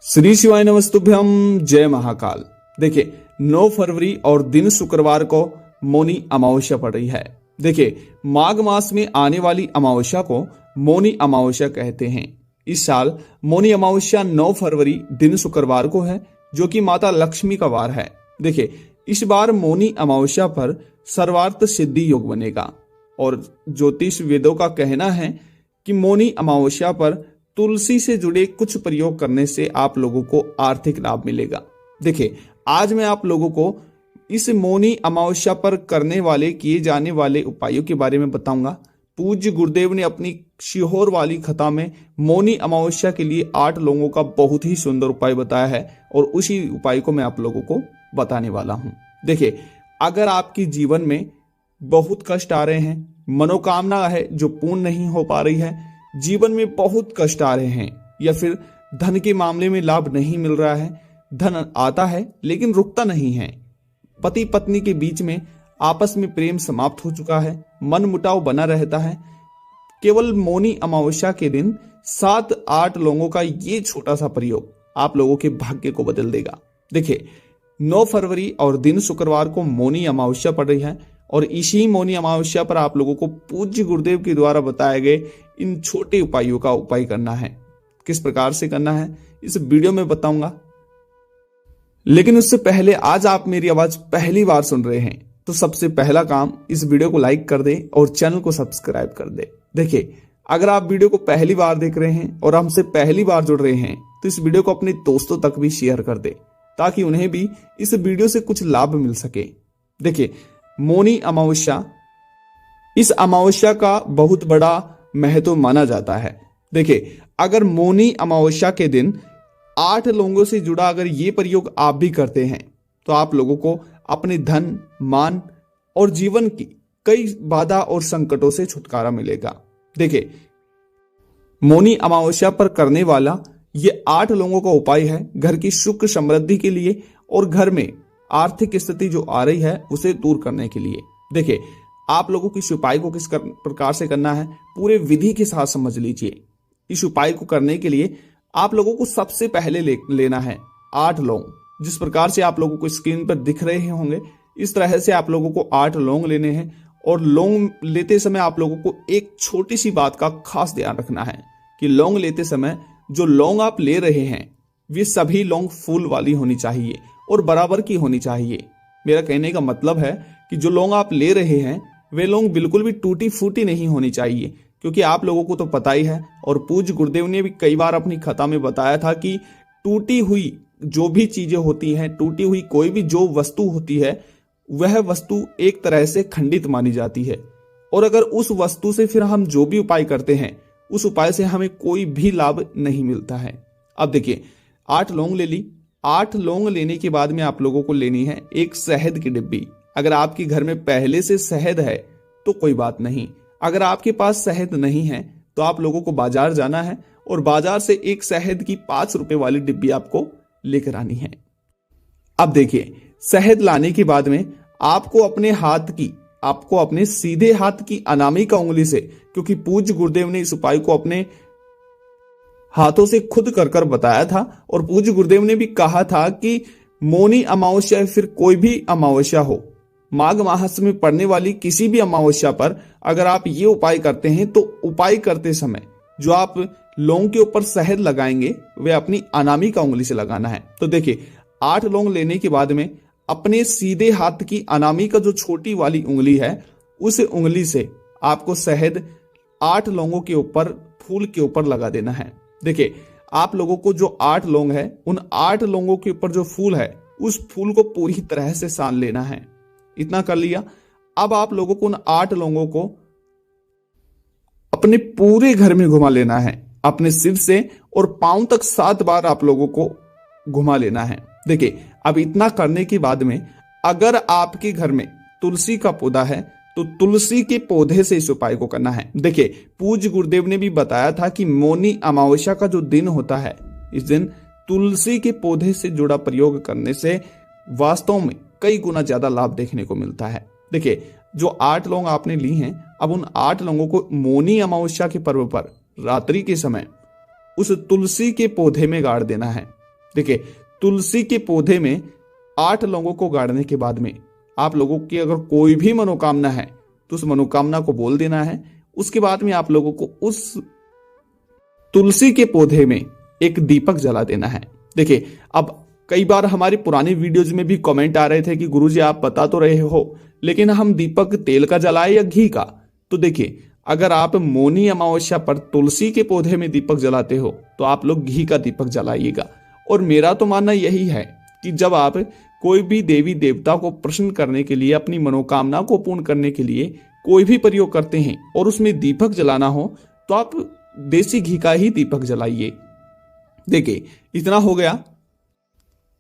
श्री शिवाय नमस्तुभ्यम। जय महाकाल। देखिए 9 फरवरी और दिन शुक्रवार को मौनी अमावस्या पड़ रही है। देखिए माघ मास में आने वाली अमावस्या को मौनी अमावस्या कहते हैं। इस साल मौनी अमावस्या 9 फरवरी दिन शुक्रवार को है, जो कि माता लक्ष्मी का वार है। देखिए इस बार मौनी अमावस्या पर सर्वार्थ सिद्धि योग बनेगा और ज्योतिष वेदों का कहना है कि मौनी अमावस्या पर तुलसी से जुड़े कुछ प्रयोग करने से आप लोगों को आर्थिक लाभ मिलेगा। देखिए आज मैं आप लोगों को इस मौनी अमावस्या पर करने वाले किए जाने वाले उपायों के बारे में बताऊंगा। पूज्य गुरुदेव ने अपनी शिहोर वाली कथा में मौनी अमावस्या के लिए 8 लोगों का बहुत ही सुंदर उपाय बताया है और उसी उपाय को मैं आप लोगों को बताने वाला हूं। देखिए अगर आपके जीवन में बहुत कष्ट आ रहे हैं, मनोकामना है जो पूर्ण नहीं हो पा रही है, जीवन में बहुत कष्ट आ रहे हैं, या फिर धन के मामले में लाभ नहीं मिल रहा है, धन आता है लेकिन रुकता नहीं है, पति पत्नी के बीच में आपस में प्रेम समाप्त हो चुका है, मन मुटाव बना रहता है, केवल मौनी अमावस्या के दिन 7-8 लोगों का ये छोटा सा प्रयोग आप लोगों के भाग्य को बदल देगा। देखिए 9 फरवरी और दिन शुक्रवार को मौनी अमावस्या पड़ रही है और इसी मौनी अमावस्या पर आप लोगों को पूज्य गुरुदेव के द्वारा बताए गए इन छोटे उपायों का उपाय करना है। किस प्रकार से करना है इस वीडियो में बताऊंगा, लेकिन उससे पहले आज आप मेरी आवाज पहली बार सुन रहे हैं तो सबसे पहला काम इस वीडियो को लाइक कर दे और चैनल को सब्सक्राइब कर दे। देखिए अगर आप वीडियो को पहली बार देख रहे हैं और हमसे पहली बार जुड़ रहे हैं तो इस वीडियो को अपने दोस्तों तक भी शेयर कर दे ताकि उन्हें भी इस वीडियो से कुछ लाभ मिल सके। देखिए मौनी अमावस्या, इस अमावस्या का बहुत बड़ा महत्व माना जाता है। देखिए अगर मौनी अमावस्या के दिन 8 लोगों से जुड़ा अगर ये प्रयोग आप भी करते हैं तो आप लोगों को अपने धन, मान और जीवन की कई बाधा और संकटों से छुटकारा मिलेगा। देखिए मौनी अमावस्या पर करने वाला ये 8 लोगों का उपाय है घर की सुख समृद्धि के लिए और घर में आर्थिक स्थिति जो आ रही है उसे दूर करने के लिए। देखिए आप लोगों की इस उपाय को किस प्रकार से करना है पूरे विधि के साथ समझ लीजिए। इस उपाय को करने के लिए आप लोगों को सबसे पहले लेना है 8 लौंग। जिस प्रकार से आप लोगों को स्क्रीन पर दिख रहे होंगे इस तरह से आप लोगों को 8 लौंग लेने हैं और लौंग लेते समय आप लोगों को एक छोटी सी बात का खास ध्यान रखना है कि लौंग लेते समय जो लौंग आप ले रहे हैं वे सभी लौंग फूल वाली होनी चाहिए और बराबर की होनी चाहिए। मेरा कहने का मतलब है कि जो लौंग आप ले रहे हैं वे लौंग बिल्कुल भी टूटी फूटी नहीं होनी चाहिए, क्योंकि आप लोगों को तो पता ही है और पूज्य गुरुदेव ने भी कई बार अपनी कथा में बताया था कि टूटी हुई जो भी चीजें होती हैं, टूटी हुई कोई भी जो वस्तु होती है वह वस्तु एक तरह से खंडित मानी जाती है और अगर उस वस्तु से फिर हम जो भी उपाय करते हैं उस उपाय से हमें कोई भी लाभ नहीं मिलता है। अब देखिए 8 लौंग ले ली। 8 लौंग लेने के बाद में आप लोगों को लेनी है एक शहद की डिब्बी। अगर आपके घर में पहले से शहद है तो कोई बात नहीं, अगर आपके पास शहद नहीं है तो आप लोगों को बाजार जाना है और बाजार से एक शहद की 5 रुपए वाली डिब्बी आपको लेकर आनी है। अब देखिए शहद लाने के बाद में आपको अपने सीधे हाथ की अनामिका उंगली से, क्योंकि पूज्य गुरुदेव ने इस उपाय को अपने हाथों से खुद कर बताया था और पूज्य गुरुदेव ने भी कहा था कि मौनी अमावस्या या फिर कोई भी अमावस्या हो, माघ मास में पड़ने वाली किसी भी अमावस्या पर अगर आप ये उपाय करते हैं तो उपाय करते समय जो आप लौंग के ऊपर शहद लगाएंगे वे अपनी अनामिका उंगली से लगाना है। तो देखिए 8 लौंग लेने के बाद में अपने सीधे हाथ की अनामिका जो छोटी वाली उंगली है उस उंगली से आपको शहद 8 लौंगों के ऊपर फूल के ऊपर लगा देना है। देखिए आप लोगों को जो 8 लौंग है उन 8 लौंगों के ऊपर जो फूल है उस फूल को पूरी तरह से सान लेना है। इतना कर लिया। अब आप लोगों को उन 8 लौंगों को अपने पूरे घर में घुमा लेना है, अपने सिर से और पांव तक 7 बार आप लोगों को घुमा लेना है। देखिए अब इतना करने के बाद में अगर आपके घर में तुलसी का पौधा है तो तुलसी के पौधे से इस उपाय को करना है। देखिए पूज्य गुरुदेव ने भी बताया था कि मौनी अमावस्या का जो दिन होता है इस दिन तुलसी के पौधे से जुड़ा प्रयोग करने से वास्तव में कई गुना ज्यादा लाभ देखने को मिलता है। देखिए जो 8 लौंग आपने ली हैं, अब उन 8 लौंगों को मौनी अमावस्या के पर्व पर रात्रि के समय उस तुलसी के पौधे में गाड़ देना है। देखिए, तुलसी के पौधे में 8 लौंगों को गाड़ने के बाद में आप लोगों की अगर कोई भी मनोकामना है तो उस मनोकामना को बोल देना है। उसके बाद में आप लोगों को उस तुलसी के पौधे में एक दीपक जला देना है। देखिए, अब कई बार हमारी पुरानी वीडियोज में भी कमेंट आ रहे थे कि गुरुजी आप बता तो रहे हो, लेकिन हम दीपक तेल का जलाए या घी का। तो देखिए, अगर आप मौनी अमावस्या पर तुलसी के पौधे में दीपक जलाते हो तो आप लोग घी का दीपक जलाइएगा। और मेरा तो मानना यही है कि जब आप कोई भी देवी देवता को प्रसन्न करने के लिए, अपनी मनोकामना को पूर्ण करने के लिए कोई भी प्रयोग करते हैं और उसमें दीपक जलाना हो तो आप देसी घी का ही दीपक जलाइए। देखिए, इतना हो गया।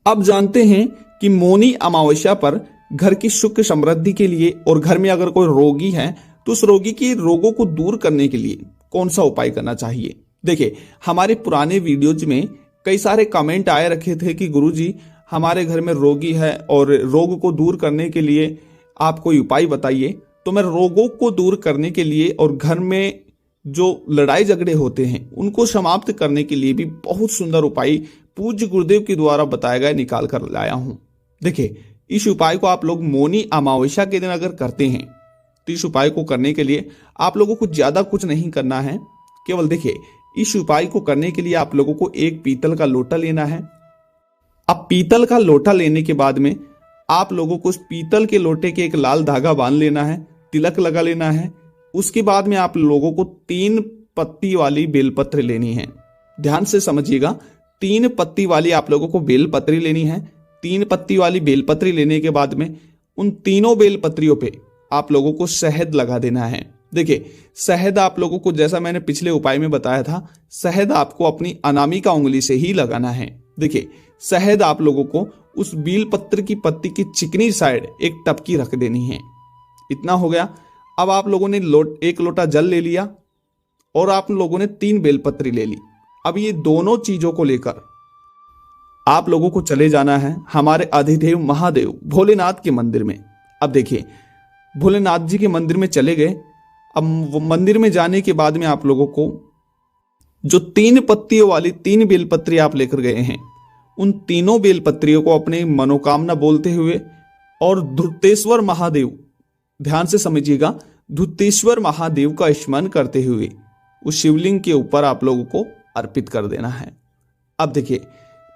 अब जानते हैं कि मौनी अमावस्या पर घर की सुख समृद्धि के लिए और घर में अगर कोई रोगी है तो उस रोगी के रोगों को दूर करने के लिए कौन सा उपाय करना चाहिए। देखिए, हमारे पुराने वीडियोज में कई सारे कमेंट आए रखे थे कि गुरुजी हमारे घर में रोगी है और रोग को दूर करने के लिए आप कोई उपाय बताइए। तो मैं रोगों को दूर करने के लिए और घर में जो लड़ाई झगड़े होते हैं उनको समाप्त करने के लिए भी बहुत सुंदर उपाय पूज्य गुरुदेव के द्वारा बताया गया निकाल कर लाया हूं। देखिए, इस उपाय को आप लोग मौनी अमावस्या के दिन अगर करते हैं तो इस उपाय को करने के लिए आप लोगों को ज्यादा कुछ नहीं करना है। केवल देखिए, इस उपाय को करने के लिए आप लोगों को एक पीतल का लोटा लेना है। अब पीतल का लोटा लेने के बाद में आप लोगों को उस पीतल के लोटे के एक लाल धागा बांध लेना है, तिलक लगा लेना है। उसके बाद में आप लोगों को 3 पत्ती वाली बेलपत्र लेनी है। ध्यान से समझिएगा, 3 पत्ती वाली आप लोगों को बेलपत्री लेनी है। 3 पत्ती वाली बेलपत्री लेने के बाद में उन तीनों बेलपत्रियों पे आप लोगों को शहद लगा देना है। देखिए, शहद आप लोगों को, जैसा मैंने पिछले उपाय में बताया था, शहद आपको अपनी अनामिका उंगली से ही लगाना है। देखिए, शहद आप लोगों को उस बेलपत्र की पत्ती की चिकनी साइड एक टपकी रख देनी है। इतना हो गया। अब आप लोगों ने एक लोटा जल ले लिया और आप लोगों ने 3 बेलपत्री ले ली। अब ये दोनों चीजों को लेकर आप लोगों को चले जाना है हमारे अधिदेव महादेव भोलेनाथ के मंदिर में। अब देखिए, भोलेनाथ जी के मंदिर में चले गए। अब वो मंदिर में जाने के बाद में आप लोगों को जो 3 पत्तियों वाली 3 बेलपत्री आप लेकर गए हैं, उन तीनों बेलपत्रियों को अपने मनोकामना बोलते हुए और धुतेश्वर महादेव, ध्यान से समझिएगा, धुतेश्वर महादेव का स्मरण करते हुए उस शिवलिंग के ऊपर आप लोगों को अर्पित कर देना है। अब देखिए,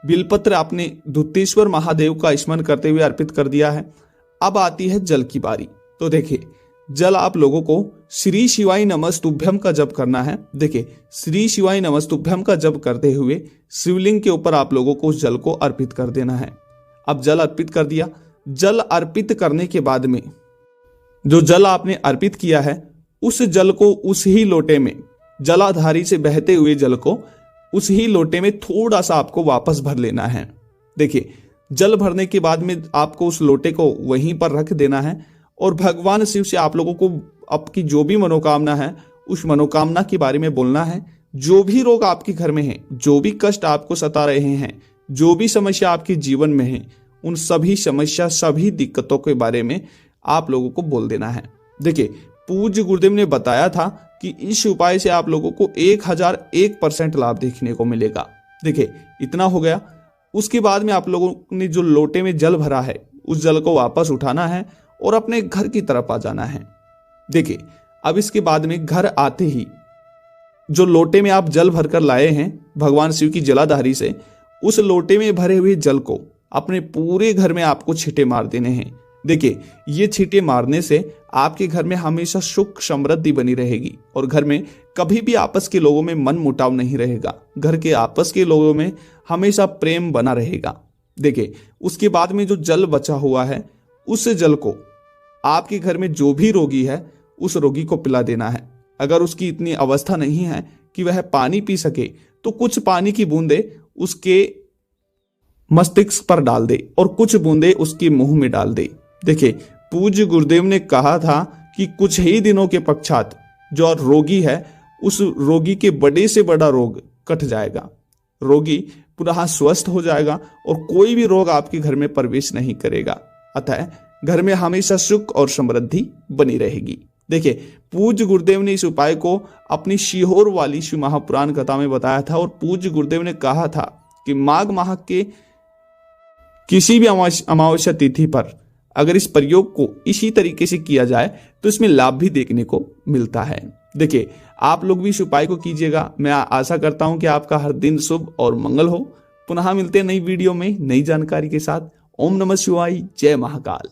बेलपत्र आपने धुतेश्वर महादेव का स्मरण करते हुए अर्पित कर दिया है। अब आती है जल की बारी। तो देखिए, जल आप लोगों को श्री शिवाय नमस्तुभ्यम का जप करना है। देखिए, श्री शिवाय नमस्तुभ्यम का जप करते हुए शिवलिंग के ऊपर आप लोगों को उस जल को अर्पित कर देना है। अब जल अर्पित कर दिया। जल अर्पित करने के बाद में जो जल आपने अर्पित किया है उस जल को उस ही लोटे में, जलाधारी से बहते हुए जल को उस ही लोटे में थोड़ा सा आपको वापस भर लेना है। देखिए, जल भरने के बाद में आपको उस लोटे को वहीं पर रख देना है और भगवान शिव से आप लोगों को आपकी जो भी मनोकामना है उस मनोकामना के बारे में बोलना है। जो भी रोग आपके घर में है, जो भी कष्ट आपको सता रहे हैं, जो भी समस्या आपके जीवन में है, उन सभी समस्या, सभी दिक्कतों के बारे में आप लोगों को बोल देना है। देखिए, पूज्य गुरुदेव ने बताया था कि इस उपाय से आप लोगों को 1001% लाभ देखने को मिलेगा। देखिए, इतना हो गया। उसके बाद में आप लोगों ने जो लोटे में जल भरा है उस जल को वापस उठाना है और अपने घर की तरफ आ जाना है। देखिए, अब इसके बाद में घर आते ही जो लोटे में आप जल भरकर लाए हैं भगवान शिव की जलाधारी से, उस लोटे में भरे हुए जल को अपने पूरे घर में आपको छींटे मार देने हैं। देखिए, ये छींटे मारने से आपके घर में हमेशा सुख समृद्धि बनी रहेगी और घर में कभी भी आपस के लोगों में मन मुटाव नहीं रहेगा। घर के आपस के लोगों में हमेशा प्रेम बना रहेगा। देखिए, उसके बाद में जो जल बचा हुआ है उस जल को आपके घर में जो भी रोगी है उस रोगी को पिला देना है। अगर उसकी इतनी अवस्था नहीं है कि वह पानी पी सके तो कुछ पानी की बूंदे उसके मस्तिष्क पर डाल दे और कुछ बूंदे उसके मुंह में डाल दे। देखिए, पूज्य गुरुदेव ने कहा था कि कुछ ही दिनों के पश्चात जो रोगी है उस रोगी के बड़े से बड़ा रोग कट जाएगा, रोगी पुनः स्वस्थ हो जाएगा और कोई भी रोग आपके घर में प्रवेश नहीं करेगा। अतः घर में हमेशा सुख और समृद्धि बनी रहेगी। देखिए, पूज्य गुरुदेव ने इस उपाय को अपनी सीहोर वाली शिव महापुराण कथा में बताया था और पूज्य गुरुदेव ने कहा था कि माघ माह के किसी भी अमावस्या तिथि पर अगर इस प्रयोग को इसी तरीके से किया जाए तो इसमें लाभ भी देखने को मिलता है। देखिए, आप लोग भी इस उपाय को कीजिएगा। मैं आशा करता हूं कि आपका हर दिन शुभ और मंगल हो। पुनः मिलते हैं नई वीडियो में नई जानकारी के साथ। ओम नमः शिवाय, जय महाकाल।